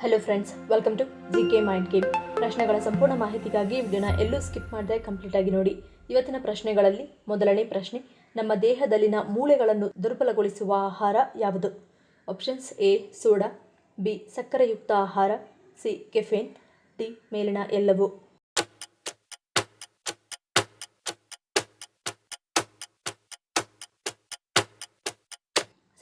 Hello friends, welcome to GK mind game. ಪ್ರಶ್ನೆಗಳ ಸಂಪೂರ್ಣ ಮಾಹಿತಿಗಾಗಿ ವಿಡಿಯೋನ ಎಲ್ಲೂ ಸ್ಕಿಪ್ ಮಾಡದೆ ಕಂಪ್ಲೀಟ್ ಆಗಿ ನೋಡಿ. ಇವತ್ತಿನ ಪ್ರಶ್ನೆಗಳಲ್ಲಿ ಮೊದಲನೇ ಪ್ರಶ್ನೆ, ನಮ್ಮ ದೇಹದಲ್ಲಿನ ಮೂಳೆಗಳನ್ನು ದುರ್ಬಲಗೊಳಿಸುವ ಆಹಾರ ಯಾವುದು? ಆಪ್ಷನ್ಸ್: ಎ ಸೋಡಾ, ಬಿ ಸಕ್ಕರೆಯುಕ್ತ ಆಹಾರ, ಸಿ ಕೆಫೇನ್, ಡಿ ಮೇಲಿನ ಎಲ್ಲವೂ.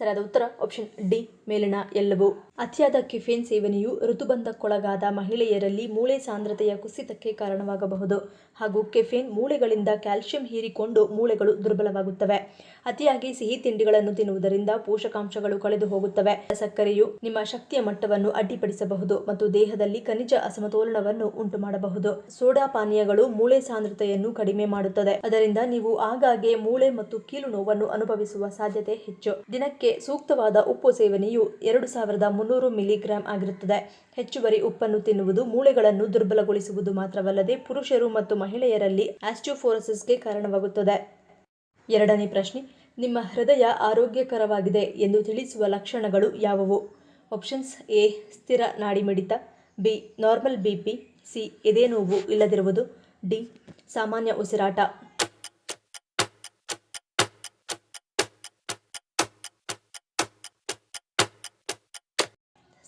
ಸರಿಯಾದ ಉತ್ತರ ಆಪ್ಷನ್ ಡಿ ಮೇಲಿನ ಎಲ್ಲವೂ. ಅತಿಯಾದ ಕೆಫೇನ್ ಸೇವನೆಯು ಋತುಬಂಧಕ್ಕೊಳಗಾದ ಮಹಿಳೆಯರಲ್ಲಿ ಮೂಳೆ ಸಾಂದ್ರತೆಯ ಕುಸಿತಕ್ಕೆ ಕಾರಣವಾಗಬಹುದು ಹಾಗೂ ಕೆಫೇನ್ ಮೂಳೆಗಳಿಂದ ಕ್ಯಾಲ್ಸಿಯಂ ಹೀರಿಕೊಂಡು ಮೂಳೆಗಳು ದುರ್ಬಲವಾಗುತ್ತವೆ. ಅತಿಯಾಗಿ ಸಿಹಿ ತಿಂಡಿಗಳನ್ನು ತಿನ್ನುವುದರಿಂದ ಪೋಷಕಾಂಶಗಳು ಕಳೆದು ಹೋಗುತ್ತವೆ. ಸಕ್ಕರೆಯು ನಿಮ್ಮ ಶಕ್ತಿಯ ಮಟ್ಟವನ್ನು ಅಡ್ಡಿಪಡಿಸಬಹುದು ಮತ್ತು ದೇಹದಲ್ಲಿ ಖನಿಜ ಅಸಮತೋಲನವನ್ನು ಉಂಟು ಮಾಡಬಹುದು. ಸೋಡಾ ಪಾನೀಯಗಳು ಮೂಳೆ ಸಾಂದ್ರತೆಯನ್ನು ಕಡಿಮೆ ಮಾಡುತ್ತದೆ, ಅದರಿಂದ ನೀವು ಆಗಾಗ್ಗೆ ಮೂಳೆ ಮತ್ತು ಕೀಲು ನೋವನ್ನು ಅನುಭವಿಸುವ ಸಾಧ್ಯತೆ ಹೆಚ್ಚು. ದಿನಕ್ಕೆ ಸೂಕ್ತವಾದ ಉಪ್ಪು ಸೇವನೆಯು 2300 ಮಿಲಿಗ್ರಾಂ ಆಗಿರುತ್ತದೆ. ಹೆಚ್ಚುವರಿ ಉಪ್ಪನ್ನು ತಿನ್ನುವುದು ಮೂಳೆಗಳನ್ನು ದುರ್ಬಲಗೊಳಿಸುವುದು ಮಾತ್ರವಲ್ಲದೆ ಪುರುಷರು ಮತ್ತು ಮಹಿಳೆಯರಲ್ಲಿ ಆಸ್ಟಿಯೋಪೊರೋಸಿಸ್ಗೆ ಕಾರಣವಾಗುತ್ತದೆ. ಎರಡನೇ ಪ್ರಶ್ನೆ, ನಿಮ್ಮ ಹೃದಯ ಆರೋಗ್ಯಕರವಾಗಿದೆ ಎಂದು ತಿಳಿಸುವ ಲಕ್ಷಣಗಳು ಯಾವುವು? ಆಪ್ಷನ್ಸ್: ಎ ಸ್ಥಿರ ನಾಡಿಮಿಡಿತ, ಬಿ ನಾರ್ಮಲ್ ಬಿಪಿ, ಸಿ ಎದೆನೋವು ಇಲ್ಲದಿರುವುದು, ಡಿ ಸಾಮಾನ್ಯ ಉಸಿರಾಟ.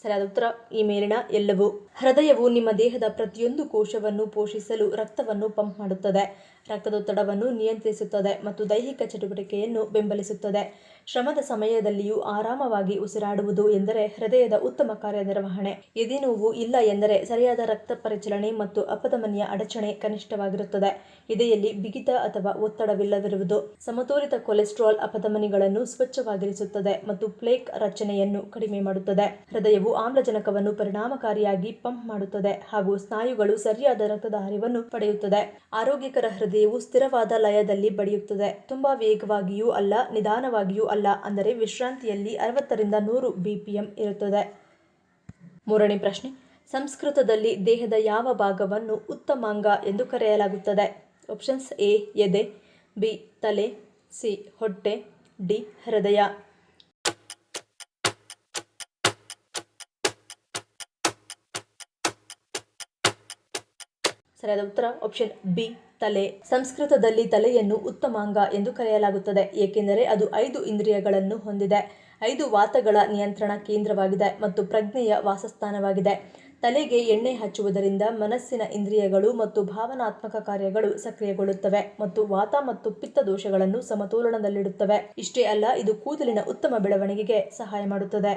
ಸರಿಯಾದ ಉತ್ತರ ಈ ಮೇಲಿನ ಎಲ್ಲವೂ. ಹೃದಯವು ನಿಮ್ಮ ದೇಹದ ಪ್ರತಿಯೊಂದು ಕೋಶವನ್ನು ಪೋಷಿಸಲು ರಕ್ತವನ್ನು ಪಂಪ್ ಮಾಡುತ್ತದೆ, ರಕ್ತದೊತ್ತಡವನ್ನು ನಿಯಂತ್ರಿಸುತ್ತದೆ ಮತ್ತು ದೈಹಿಕ ಚಟುವಟಿಕೆಯನ್ನು ಬೆಂಬಲಿಸುತ್ತದೆ. ಶ್ರಮದ ಸಮಯದಲ್ಲಿಯೂ ಆರಾಮವಾಗಿ ಉಸಿರಾಡುವುದು ಎಂದರೆ ಹೃದಯದ ಉತ್ತಮ ಕಾರ್ಯನಿರ್ವಹಣೆ. ಎದೆನೋವು ಇಲ್ಲ ಎಂದರೆ ಸರಿಯಾದ ರಕ್ತ ಪರಿಚಲನೆ ಮತ್ತು ಅಪಧಮನಿಯ ಅಡಚಣೆ ಕನಿಷ್ಠವಾಗಿರುತ್ತದೆ. ಎದೆಯಲ್ಲಿ ಬಿಗಿತ ಅಥವಾ ಒತ್ತಡವಿಲ್ಲದಿರುವುದು. ಸಮತೋಲಿತ ಕೊಲೆಸ್ಟ್ರಾಲ್ ಅಪಧಮನಿಗಳನ್ನು ಸ್ವಚ್ಛವಾಗಿರಿಸುತ್ತದೆ ಮತ್ತು ಪ್ಲೇಕ್ ರಚನೆಯನ್ನು ಕಡಿಮೆ ಮಾಡುತ್ತದೆ. ಹೃದಯವು ಆಮ್ಲಜನಕವನ್ನು ಪರಿಣಾಮಕಾರಿಯಾಗಿ ಪಂಪ್ ಮಾಡುತ್ತದೆ ಹಾಗೂ ಸ್ನಾಯುಗಳು ಸರಿಯಾದ ರಕ್ತದ ಹರಿವನ್ನು ಪಡೆಯುತ್ತದೆ. ಆರೋಗ್ಯಕರ ಹೃದಯವು ಸ್ಥಿರವಾದ ಲಯದಲ್ಲಿ ಬಡಿಯುತ್ತದೆ, ತುಂಬಾ ವೇಗವಾಗಿಯೂ ಅಲ್ಲ, ನಿಧಾನವಾಗಿಯೂ ಅಲ್ಲ, ಅಂದರೆ ವಿಶ್ರಾಂತಿಯಲ್ಲಿ 60 ರಿಂದ 100 bpm ಇರುತ್ತದೆ. ಮೂರನೇ ಪ್ರಶ್ನೆ, ಸಂಸ್ಕೃತದಲ್ಲಿ ದೇಹದ ಯಾವ ಭಾಗವನ್ನು ಉತ್ತಮಾಂಗ ಎಂದು ಕರೆಯಲಾಗುತ್ತದೆ? ಆಪ್ಷನ್ಸ್: ಎ ಎದೆ, ಬಿ ತಲೆ, ಸಿ ಹೊಟ್ಟೆ, ಡಿ ಹೃದಯ. ಸರಿಯಾದ ಉತ್ತರ ಆಪ್ಷನ್ ಬಿ ತಲೆ. ಸಂಸ್ಕೃತದಲ್ಲಿ ತಲೆಯನ್ನು ಉತ್ತಮಾಂಗ ಎಂದು ಕರೆಯಲಾಗುತ್ತದೆ ಏಕೆಂದರೆ ಅದು 5 ಇಂದ್ರಿಯಗಳನ್ನು ಹೊಂದಿದೆ, 5 ವಾತಗಳ ನಿಯಂತ್ರಣ ಕೇಂದ್ರವಾಗಿದೆ ಮತ್ತು ಪ್ರಜ್ಞೆಯ ವಾಸಸ್ಥಾನವಾಗಿದೆ. ತಲೆಗೆ ಎಣ್ಣೆ ಹಚ್ಚುವುದರಿಂದ ಮನಸ್ಸಿನ ಇಂದ್ರಿಯಗಳು ಮತ್ತು ಭಾವನಾತ್ಮಕ ಕಾರ್ಯಗಳು ಸಕ್ರಿಯಗೊಳ್ಳುತ್ತವೆ ಮತ್ತು ವಾತ ಮತ್ತು ಪಿತ್ತ ದೋಷಗಳನ್ನು ಸಮತೋಲನದಲ್ಲಿಡುತ್ತವೆ. ಇಷ್ಟೇ ಅಲ್ಲ, ಇದು ಕೂದಲಿನ ಉತ್ತಮ ಬೆಳವಣಿಗೆಗೆ ಸಹಾಯ ಮಾಡುತ್ತದೆ.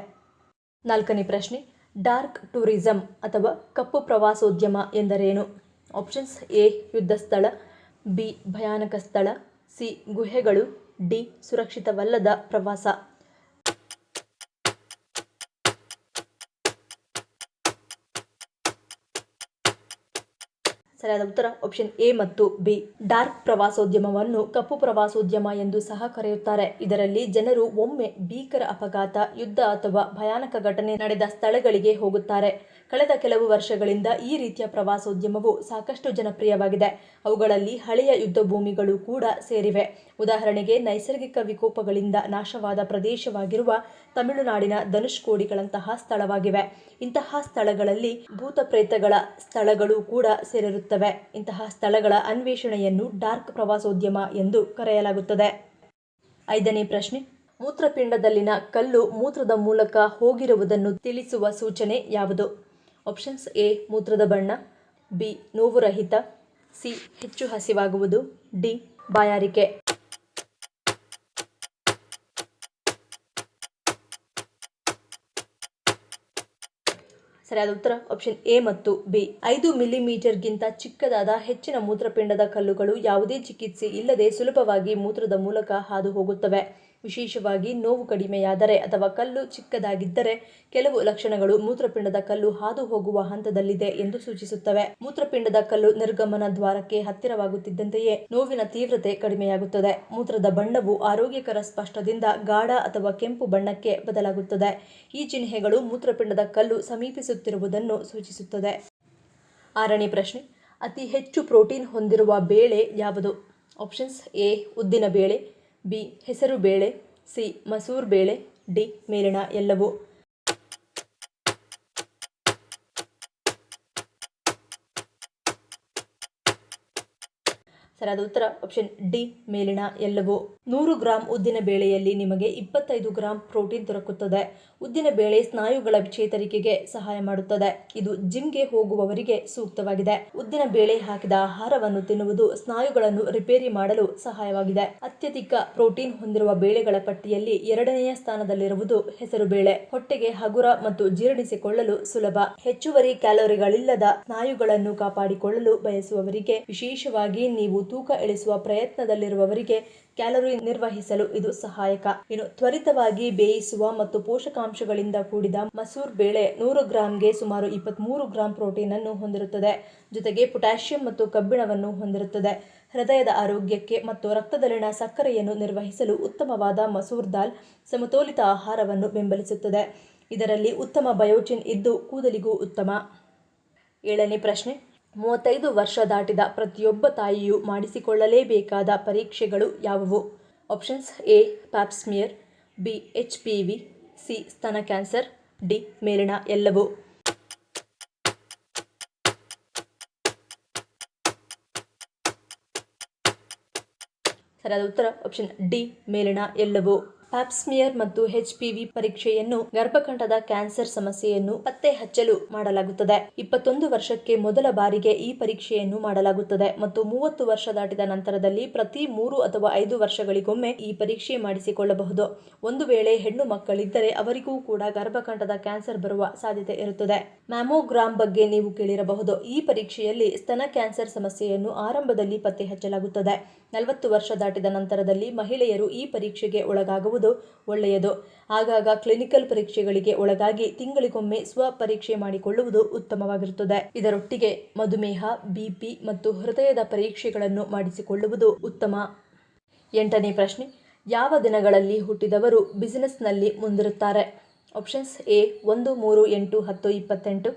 ನಾಲ್ಕನೇ ಪ್ರಶ್ನೆ, ಡಾರ್ಕ್ ಟೂರಿಸಂ ಅಥವಾ ಕಪ್ಪು ಪ್ರವಾಸೋದ್ಯಮ ಎಂದರೇನು? ಆಪ್ಷನ್ಸ್: ಎ ಯುದ್ಧ ಸ್ಥಳ, ಬಿ ಭಯಾನಕ ಸ್ಥಳ, ಸಿ ಗುಹೆಗಳು, ಡಿ ಸುರಕ್ಷಿತವಲ್ಲದ ಪ್ರವಾಸ. ಸರಿಯಾದ ಉತ್ತರ ಆಪ್ಷನ್ ಎ ಮತ್ತು ಬಿ. ಡಾರ್ಕ್ ಪ್ರವಾಸೋದ್ಯಮವನ್ನು ಕಪ್ಪು ಪ್ರವಾಸೋದ್ಯಮ ಎಂದು ಸಹ ಕರೆಯುತ್ತಾರೆ. ಇದರಲ್ಲಿ ಜನರು ಒಮ್ಮೆ ಭೀಕರ ಅಪಘಾತ, ಯುದ್ಧ ಅಥವಾ ಭಯಾನಕ ಘಟನೆ ನಡೆದ ಸ್ಥಳಗಳಿಗೆ ಹೋಗುತ್ತಾರೆ. ಕಳೆದ ಕೆಲವು ವರ್ಷಗಳಿಂದ ಈ ರೀತಿಯ ಪ್ರವಾಸೋದ್ಯಮವು ಸಾಕಷ್ಟು ಜನಪ್ರಿಯವಾಗಿದೆ. ಅವುಗಳಲ್ಲಿ ಹಳೆಯ ಯುದ್ಧಭೂಮಿಗಳು ಕೂಡ ಸೇರಿವೆ. ಉದಾಹರಣೆಗೆ, ನೈಸರ್ಗಿಕ ವಿಕೋಪಗಳಿಂದ ನಾಶವಾದ ಪ್ರದೇಶವಾಗಿರುವ ತಮಿಳುನಾಡಿನ ಧನುಷ್ಕೋಡಿಗಳಂತಹ ಸ್ಥಳವಾಗಿವೆ. ಇಂತಹ ಸ್ಥಳಗಳಲ್ಲಿ ಭೂತಪ್ರೇತಗಳ ಸ್ಥಳಗಳು ಕೂಡ ಸೇರಿರುತ್ತವೆ. ಇಂತಹ ಸ್ಥಳಗಳ ಅನ್ವೇಷಣೆಯನ್ನು ಡಾರ್ಕ್ ಪ್ರವಾಸೋದ್ಯಮ ಎಂದು ಕರೆಯಲಾಗುತ್ತದೆ. ಐದನೇ ಪ್ರಶ್ನೆ, ಮೂತ್ರಪಿಂಡದಲ್ಲಿನ ಕಲ್ಲು ಮೂತ್ರದ ಮೂಲಕ ಹೋಗಿರುವುದನ್ನು ತಿಳಿಸುವ ಸೂಚನೆ ಯಾವುದು? ಆಪ್ಷನ್ಸ್: ಎ ಮೂತ್ರದ ಬಣ್ಣ, ಬಿ ನೋವುರಹಿತ, ಸಿ ಹೆಚ್ಚು ಹಸಿವಾಗುವುದು, ಡಿ ಬಾಯಾರಿಕೆ. ಸರಿಯಾದ ಉತ್ತರ ಆಪ್ಷನ್ ಎ ಮತ್ತು ಬಿ. 5 ಮಿಲಿಮೀಟರ್ಗಿಂತ ಚಿಕ್ಕದಾದ ಹೆಚ್ಚಿನ ಮೂತ್ರಪಿಂಡದ ಕಲ್ಲುಗಳು ಯಾವುದೇ ಚಿಕಿತ್ಸೆ ಇಲ್ಲದೆ ಸುಲಭವಾಗಿ ಮೂತ್ರದ ಮೂಲಕ ಹಾದು ಹೋಗುತ್ತವೆ. ವಿಶೇಷವಾಗಿ ನೋವು ಕಡಿಮೆಯಾದರೆ ಅಥವಾ ಕಲ್ಲು ಚಿಕ್ಕದಾಗಿದ್ದರೆ ಕೆಲವು ಲಕ್ಷಣಗಳು ಮೂತ್ರಪಿಂಡದ ಕಲ್ಲು ಹಾದು ಹೋಗುವ ಹಂತದಲ್ಲಿದೆ ಎಂದು ಸೂಚಿಸುತ್ತವೆ. ಮೂತ್ರಪಿಂಡದ ಕಲ್ಲು ನಿರ್ಗಮನ ದ್ವಾರಕ್ಕೆ ಹತ್ತಿರವಾಗುತ್ತಿದ್ದಂತೆಯೇ ನೋವಿನ ತೀವ್ರತೆ ಕಡಿಮೆಯಾಗುತ್ತದೆ. ಮೂತ್ರದ ಬಣ್ಣವು ಆರೋಗ್ಯಕರ ಸ್ಪಷ್ಟದಿಂದ ಗಾಢ ಅಥವಾ ಕೆಂಪು ಬಣ್ಣಕ್ಕೆ ಬದಲಾಗುತ್ತದೆ. ಈ ಚಿಹ್ನೆಗಳು ಮೂತ್ರಪಿಂಡದ ಕಲ್ಲು ಸಮೀಪಿಸುತ್ತಿರುವುದನ್ನು ಸೂಚಿಸುತ್ತದೆ. ಆರನೇ ಪ್ರಶ್ನೆ, ಅತಿ ಹೆಚ್ಚು ಪ್ರೋಟೀನ್ ಹೊಂದಿರುವ ಬೇಳೆ ಯಾವುದು? ಆಪ್ಷನ್ಸ್: ಎ ಉದ್ದಿನ ಬೇಳೆ, ಬಿ ಹೆಸರು ಬೇಳೆ, ಸಿ ಮಸೂರ್ ಬೇಳೆ, ಡಿ ಮೇಲಿನ ಎಲ್ಲವೂ. ಸರಿಯಾದ ಉತ್ತರ ಆಪ್ಷನ್ ಡಿ ಮೇಲಿನ ಎಲ್ಲವೂ. 100 ಗ್ರಾಂ ಉದ್ದಿನ ಬೇಳೆಯಲ್ಲಿ ನಿಮಗೆ 25 ಗ್ರಾಂ ಪ್ರೋಟೀನ್ ದೊರಕುತ್ತದೆ. ಉದ್ದಿನ ಬೇಳೆ ಸ್ನಾಯುಗಳ ಚೇತರಿಕೆಗೆ ಸಹಾಯ ಮಾಡುತ್ತದೆ. ಇದು ಜಿಮ್ಗೆ ಹೋಗುವವರಿಗೆ ಸೂಕ್ತವಾಗಿದೆ. ಉದ್ದಿನ ಬೇಳೆ ಹಾಕಿದ ಆಹಾರವನ್ನು ತಿನ್ನುವುದು ಸ್ನಾಯುಗಳನ್ನು ರಿಪೇರಿ ಮಾಡಲು ಸಹಾಯವಾಗಿದೆ. ಅತ್ಯಧಿಕ ಪ್ರೋಟೀನ್ ಹೊಂದಿರುವ ಬೇಳೆಗಳ ಪಟ್ಟಿಯಲ್ಲಿ 2ನೇ ಸ್ಥಾನದಲ್ಲಿರುವುದು ಹೆಸರು ಬೇಳೆ. ಹೊಟ್ಟೆಗೆ ಹಗುರ ಮತ್ತು ಜೀರ್ಣಿಸಿಕೊಳ್ಳಲು ಸುಲಭ. ಹೆಚ್ಚುವರಿ ಕ್ಯಾಲೋರಿಗಳಿಲ್ಲದ ಸ್ನಾಯುಗಳನ್ನು ಕಾಪಾಡಿಕೊಳ್ಳಲು ಬಯಸುವವರಿಗೆ, ವಿಶೇಷವಾಗಿ ನೀವು ತೂಕ ಇಳಿಸುವ ಪ್ರಯತ್ನದಲ್ಲಿರುವವರಿಗೆ ಕ್ಯಾಲೋರಿ ನಿರ್ವಹಿಸಲು ಇದು ಸಹಾಯಕ. ಇನ್ನು ತ್ವರಿತವಾಗಿ ಬೇಯಿಸುವ ಮತ್ತು ಪೋಷಕಾಂಶಗಳಿಂದ ಕೂಡಿದ ಮಸೂರ್ ಬೇಳೆ 100 ಗ್ರಾಂಗೆ ಸುಮಾರು 23 ಗ್ರಾಂ ಪ್ರೋಟೀನ್ ಅನ್ನು ಹೊಂದಿರುತ್ತದೆ. ಜೊತೆಗೆ ಪೊಟ್ಯಾಷಿಯಂ ಮತ್ತು ಕಬ್ಬಿಣವನ್ನು ಹೊಂದಿರುತ್ತದೆ. ಹೃದಯದ ಆರೋಗ್ಯಕ್ಕೆ ಮತ್ತು ರಕ್ತದಲ್ಲಿನ ಸಕ್ಕರೆಯನ್ನು ನಿರ್ವಹಿಸಲು ಉತ್ತಮವಾದ ಮಸೂರ್ ದಾಲ್ ಸಮತೋಲಿತ ಆಹಾರವನ್ನು ಬೆಂಬಲಿಸುತ್ತದೆ. ಇದರಲ್ಲಿ ಉತ್ತಮ ಬಯೋಟಿನ್ ಇದ್ದು ಕೂದಲಿಗೂ ಉತ್ತಮ. 7ನೇ ಪ್ರಶ್ನೆ. 35 ವರ್ಷ ದಾಟಿದ ಪ್ರತಿಯೊಬ್ಬ ತಾಯಿಯೂ ಮಾಡಿಸಿಕೊಳ್ಳಲೇಬೇಕಾದ ಪರೀಕ್ಷೆಗಳು ಯಾವುವು? Options A Pap smear, B HPV, C ಸ್ತನ ಕ್ಯಾನ್ಸರ್, ಡಿ ಮೇಲಿನ ಎಲ್ಲವೂ. ಸರಿಯಾದ ಉತ್ತರ ಆಪ್ಷನ್ ಡಿ ಮೇಲಿನ ಎಲ್ಲವೂ. ಪ್ಯಾಪ್ಸ್ಮಿಯರ್ ಮತ್ತು HPV ಪರೀಕ್ಷೆಯನ್ನು ಗರ್ಭಕಂಠದ ಕ್ಯಾನ್ಸರ್ ಸಮಸ್ಯೆಯನ್ನು ಪತ್ತೆ ಹಚ್ಚಲು ಮಾಡಲಾಗುತ್ತದೆ. 21 ವರ್ಷಕ್ಕೆ ಮೊದಲ ಬಾರಿಗೆ ಈ ಪರೀಕ್ಷೆಯನ್ನು ಮಾಡಲಾಗುತ್ತದೆ ಮತ್ತು 30 ವರ್ಷ ದಾಟಿದ ನಂತರದಲ್ಲಿ ಪ್ರತಿ 3 ಅಥವಾ 5 ವರ್ಷಗಳಿಗೊಮ್ಮೆ ಈ ಪರೀಕ್ಷೆ ಮಾಡಿಸಿಕೊಳ್ಳಬಹುದು. ಒಂದು ವೇಳೆ ಹೆಣ್ಣು ಮಕ್ಕಳಿದ್ದರೆ ಅವರಿಗೂ ಕೂಡ ಗರ್ಭಕಂಠದ ಕ್ಯಾನ್ಸರ್ ಬರುವ ಸಾಧ್ಯತೆ ಇರುತ್ತದೆ. ಮ್ಯಾಮೋಗ್ರಾಮ್ ಬಗ್ಗೆ ನೀವು ಕೇಳಿರಬಹುದು. ಈ ಪರೀಕ್ಷೆಯಲ್ಲಿ ಸ್ತನ ಕ್ಯಾನ್ಸರ್ ಸಮಸ್ಯೆಯನ್ನು ಆರಂಭದಲ್ಲಿ ಪತ್ತೆ ಹಚ್ಚಲಾಗುತ್ತದೆ. 40 ವರ್ಷ ದಾಟಿದ ನಂತರದಲ್ಲಿ ಮಹಿಳೆಯರು ಈ ಪರೀಕ್ಷೆಗೆ ಒಳಗಾಗುವುದು ಒಳ್ಳೆಯದು. ಆಗಾಗ ಕ್ಲಿನಿಕಲ್ ಪರೀಕ್ಷೆಗಳಿಗೆ ಒಳಗಾಗಿ ತಿಂಗಳಿಗೊಮ್ಮೆ ಪರೀಕ್ಷೆ ಮಾಡಿಕೊಳ್ಳುವುದು ಉತ್ತಮವಾಗಿರುತ್ತದೆ. ಇದರೊಟ್ಟಿಗೆ ಮಧುಮೇಹ, BP ಮತ್ತು ಹೃದಯದ ಪರೀಕ್ಷೆಗಳನ್ನು ಮಾಡಿಸಿಕೊಳ್ಳುವುದು ಉತ್ತಮ. 8ನೇ ಪ್ರಶ್ನೆ. ಯಾವ ದಿನಗಳಲ್ಲಿ ಹುಟ್ಟಿದವರು ಬಿಸಿನೆಸ್ನಲ್ಲಿ ಮುಂದಿರುತ್ತಾರೆ? Options A 1, 3, 8, 10, 28,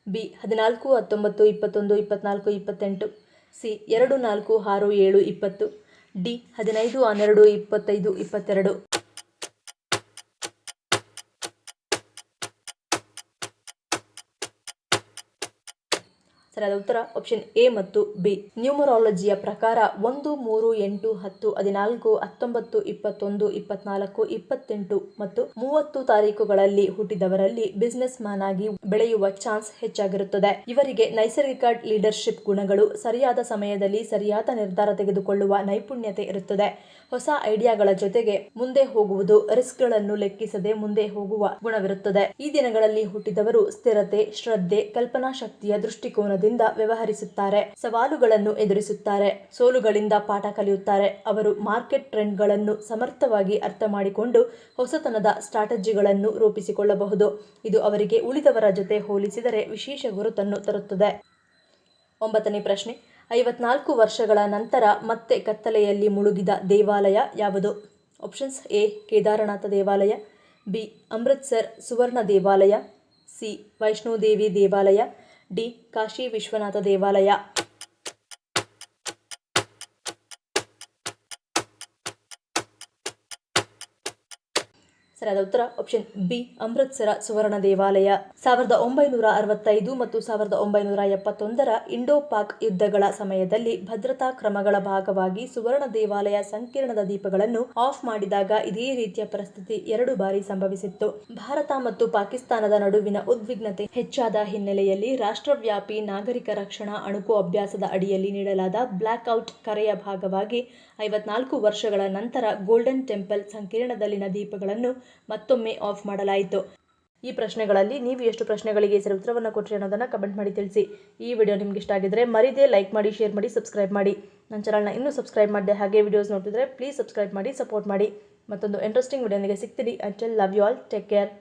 B 14, 19, 21, 24, 28, C 2, 4, 6, 7, 20, D 15, 12, 25, 22. ಸರಿಯಾದ ಉತ್ತರ ಆಪ್ಷನ್ ಎ ಮತ್ತು ಬಿ. ನ್ಯೂಮರಾಲಜಿಯ ಪ್ರಕಾರ 1, 3, 8, 10, 14, 19, 21, 24, 28 ಮತ್ತು 30 ತಾರೀಕುಗಳಲ್ಲಿ ಹುಟ್ಟಿದವರಲ್ಲಿ ಬಿಸಿನೆಸ್ ಮ್ಯಾನ್ ಆಗಿ ಬೆಳೆಯುವ ಚಾನ್ಸ್ ಹೆಚ್ಚಾಗಿರುತ್ತದೆ. ಇವರಿಗೆ ನೈಸರ್ಗಿಕ ಲೀಡರ್ಶಿಪ್ ಗುಣಗಳು, ಸರಿಯಾದ ಸಮಯದಲ್ಲಿ ಸರಿಯಾದ ನಿರ್ಧಾರ ತೆಗೆದುಕೊಳ್ಳುವ ನೈಪುಣ್ಯತೆ ಇರುತ್ತದೆ. ಹೊಸ ಐಡಿಯಾಗಳ ಜೊತೆಗೆ ಮುಂದೆ ಹೋಗುವುದು, ರಿಸ್ಕ್ಗಳನ್ನು ಲೆಕ್ಕಿಸದೆ ಮುಂದೆ ಹೋಗುವ ಗುಣವಿರುತ್ತದೆ. ಈ ದಿನಗಳಲ್ಲಿ ಹುಟ್ಟಿದವರು ಸ್ಥಿರತೆ, ಶ್ರದ್ಧೆ, ಕಲ್ಪನಾ ಶಕ್ತಿಯ ದೃಷ್ಟಿಕೋನದಿಂದ ವ್ಯವಹರಿಸುತ್ತಾರೆ. ಸವಾಲುಗಳನ್ನು ಎದುರಿಸುತ್ತಾರೆ. ಸೋಲುಗಳಿಂದ ಪಾಠ ಕಲಿಯುತ್ತಾರೆ. ಅವರು ಮಾರ್ಕೆಟ್ ಟ್ರೆಂಡ್ಗಳನ್ನು ಸಮರ್ಥವಾಗಿ ಅರ್ಥ ಮಾಡಿಕೊಂಡು ಹೊಸತನದ ಸ್ಟ್ರಾಟಜಿಗಳನ್ನು ರೂಪಿಸಿಕೊಳ್ಳಬಹುದು. ಇದು ಅವರಿಗೆ ಉಳಿದವರ ಜೊತೆ ಹೋಲಿಸಿದರೆ ವಿಶೇಷ ಗುರುತನ್ನು ತರುತ್ತದೆ. 9ನೇ ಪ್ರಶ್ನೆ. 54 ವರ್ಷಗಳ ನಂತರ ಮತ್ತೆ ಕತ್ತಲೆಯಲ್ಲಿ ಮುಳುಗಿದ ದೇವಾಲಯ ಯಾವುದು? ಆಪ್ಷನ್ಸ್ ಎ ಕೇದಾರನಾಥ ದೇವಾಲಯ, ಬಿ ಅಮೃತ್ಸರ್ ಸುವರ್ಣ ದೇವಾಲಯ, ಸಿ ವೈಷ್ಣೋದೇವಿ ದೇವಾಲಯ, ಡಿ ಕಾಶಿ ವಿಶ್ವನಾಥ ದೇವಾಲಯ. ಸರಿಯಾದ ಉತ್ತರ ಆಪ್ಷನ್ ಬಿ ಅಮೃತ್ಸರ ಸುವರ್ಣ ದೇವಾಲಯ. 1965 ಮತ್ತು 1971ರ ಇಂಡೋ-ಪಾಕ್ ಯುದ್ಧಗಳ ಸಮಯದಲ್ಲಿ ಭದ್ರತಾ ಕ್ರಮಗಳ ಭಾಗವಾಗಿ ಸುವರ್ಣ ದೇವಾಲಯ ಸಂಕೀರ್ಣದ ದೀಪಗಳನ್ನು ಆಫ್ ಮಾಡಿದಾಗ ಇದೇ ರೀತಿಯ ಪರಿಸ್ಥಿತಿ 2 ಬಾರಿ ಸಂಭವಿಸಿತ್ತು. ಭಾರತ ಮತ್ತು ಪಾಕಿಸ್ತಾನದ ನಡುವಿನ ಉದ್ವಿಗ್ನತೆ ಹೆಚ್ಚಾದ ಹಿನ್ನೆಲೆಯಲ್ಲಿ ರಾಷ್ಟ್ರವ್ಯಾಪಿ ನಾಗರಿಕ ರಕ್ಷಣಾ ಅಣುಕು ಅಭ್ಯಾಸದ ಅಡಿಯಲ್ಲಿ ನೀಡಲಾದ ಬ್ಲ್ಯಾಕ್ಔಟ್ ಕರೆಯ ಭಾಗವಾಗಿ 54 ವರ್ಷಗಳ ನಂತರ ಗೋಲ್ಡನ್ ಟೆಂಪಲ್ ಸಂಕೀರ್ಣದಲ್ಲಿನ ದೀಪಗಳನ್ನು ಮತ್ತೊಮ್ಮೆ ಆಫ್ ಮಾಡಲಾಯಿತು. ಈ ಪ್ರಶ್ನೆಗಳಲ್ಲಿ ನೀವು ಎಷ್ಟು ಪ್ರಶ್ನೆಗಳಿಗೆ ಸರಿ ಉತ್ತರವನ್ನು ಕೊಟ್ಟರೆ ಅನ್ನೋದನ್ನು ಕಮೆಂಟ್ ಮಾಡಿ ತಿಳಿಸಿ. ಈ ವಿಡಿಯೋ ನಿಮ್ಗೆ ಇಷ್ಟ ಆಗಿದ್ರೆ ಮರಿದೇ ಲೈಕ್ ಮಾಡಿ, ಶೇರ್ ಮಾಡಿ, ಸಬ್ಸ್ಕ್ರೈಬ್ ಮಾಡಿ. ನನ್ನ ಚಾನಲ್ನ ಇನ್ನೂ ಸಬ್ಸ್ಕ್ರೈಬ್ ಮಾಡಿದೆ ಹಾಗೆ ವಿಡಿಯೋಸ್ ನೋಡ್ತಿದ್ರೆ ಪ್ಲೀಸ್ ಸಬ್ಸ್ಕ್ರೈಬ್ ಮಾಡಿ, ಸಪೋರ್ಟ್ ಮಾಡಿ. ಮತ್ತೊಂದು ಇಂಟ್ರೆಸ್ಟಿಂಗ್ ವಿಡಿಯೋನಿಗೆ ಸಿಗ್ತೀನಿ. Until love you all, take care.